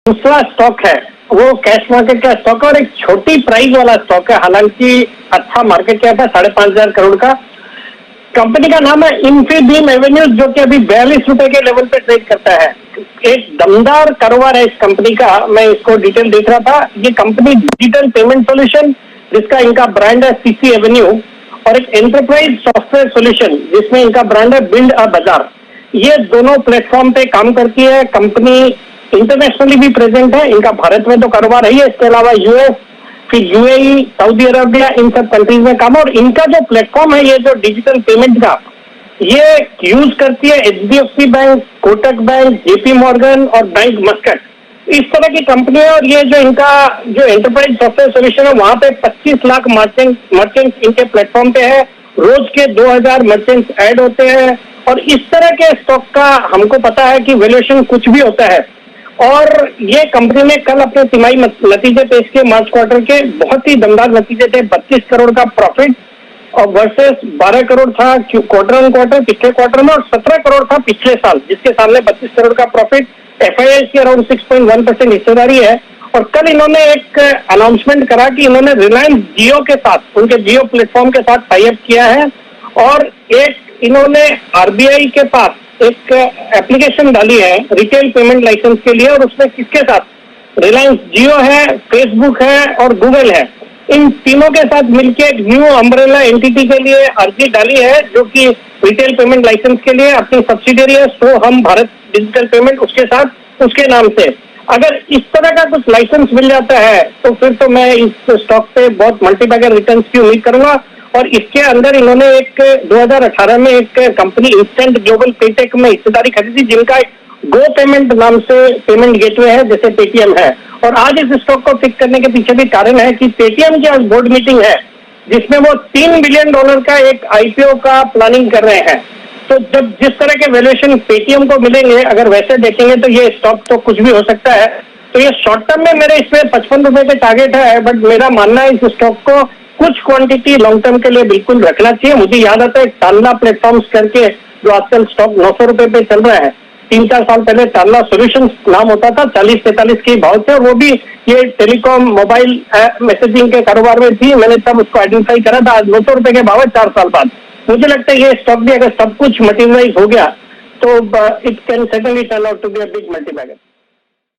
दूसरा स्टॉक है वो कैश मार्केट का स्टॉक है और एक छोटी प्राइस वाला स्टॉक है, हालांकि अच्छा मार्केट कैप है 5,500 करोड़ का। कंपनी का नाम है इन्फीबीम एवेन्यूज, जो कि अभी 42 रुपए के लेवल पे ट्रेड करता है। एक दमदार कारोबार है इस कंपनी का। मैं इसको डिटेल देख रहा था। ये कंपनी डिजिटल पेमेंट सॉल्यूशन, जिसका इनका ब्रांड है सीसी एवेन्यू, और एक एंटरप्राइज सॉफ्टवेयर सॉल्यूशन जिसमें इनका ब्रांड है बिल्ड अ बाजार, ये दोनों प्लेटफॉर्म पे काम करती है। कंपनी इंटरनेशनली भी प्रेजेंट है। इनका भारत में तो कारोबार है, इसके अलावा यूएस, फिर यूएई, सऊदी अरबिया, इन सब कंट्रीज में काम। और इनका जो प्लेटफॉर्म है, ये जो डिजिटल पेमेंट का, ये यूज करती है HDFC bank, Kotak bank, JP Morgan और बैंक मस्कट, इस तरह की कंपनी है। और ये जो इनका जो एंटरप्राइज सॉफ्टवेयर सॉल्यूशन है, वहां पे 25 लाख मर्चेंट्स इनके प्लेटफॉर्म पे है। रोज के 2000 मर्चेंट्स ऐड होते हैं। और इस तरह के स्टॉक का हमको पता है कि वैल्यूएशन कुछ भी होता है। और ये कंपनी ने कल अपने तिमाही नतीजे पेश किए मार्च क्वार्टर के, बहुत ही दमदार नतीजे थे। 32 करोड़ का प्रॉफिट और वर्सेस 12 करोड़ था क्वार्टर ऑन क्वार्टर पिछले क्वार्टर में, और 17 करोड़ था पिछले साल, जिसके सामने 32 करोड़ का प्रॉफिट। एफआईआई की अराउंड 6.1% हिस्सेदारी है। और कल इन्होंने एक अनाउंसमेंट करा कि इन्होंने रिलायंस जियो के साथ, उनके जियो प्लेटफॉर्म के साथ टाई अप किया है। और एक इन्होंने आरबीआई के पास एक एप्लीकेशन डाली है रिटेल पेमेंट लाइसेंस के लिए, और उसमें किसके साथ, रिलायंस जियो है, फेसबुक है और गूगल है। इन तीनों के साथ मिलकर एक न्यू अम्ब्रेला एंटिटी के लिए अर्जी डाली है, जो कि रिटेल पेमेंट लाइसेंस के लिए अपनी सब्सिडियरी है सो हम भारत डिजिटल पेमेंट, उसके साथ उसके नाम से। अगर इस तरह का कुछ लाइसेंस मिल जाता है तो फिर तो मैं इस स्टॉक पे बहुत मल्टीबैगर रिटर्न्स की उम्मीद करूंगा। और इसके अंदर इन्होंने एक 2018 में एक कंपनी इंस्टेंट ग्लोबल पेटेक में हिस्सेदारी खरीदी, जिनका गो पेमेंट नाम से पेमेंट गेटवे है, जैसे पेटीएम है। और आज इस स्टॉक को पिक करने के पीछे भी कारण है कि पेटीएम की आज बोर्ड मीटिंग है, जिसमें वो $3 बिलियन का एक आईपीओ का प्लानिंग कर रहे हैं। तो जब जिस तरह के वैल्यूएशन पेटीएम को मिलेंगे, अगर वैसे देखेंगे तो ये स्टॉक तो कुछ भी हो सकता है। तो ये शॉर्ट टर्म में मेरे इसमें 55 रुपए के टारगेट है, बट मेरा मानना है इस स्टॉक को कुछ क्वांटिटी लॉन्ग टर्म के लिए बिल्कुल रखना चाहिए। मुझे याद आता है टालना प्लेटफॉर्म्स करके, जो आजकल स्टॉक 900 रुपए पे चल रहा है, 3-4 साल पहले टालना सॉल्यूशंस नाम होता था, 40-45 के भाव थे, और वो भी ये टेलीकॉम मोबाइल मैसेजिंग के कारोबार में थी। मैंने तब उसको आइडेंटिफाई करा था। आज 900 रुपए के भाव है 4 साल बाद। मुझे लगता है ये स्टॉक भी अगर सब कुछ मटेरियलाइज हो गया तो it can certainly turn out to be a big multibagger.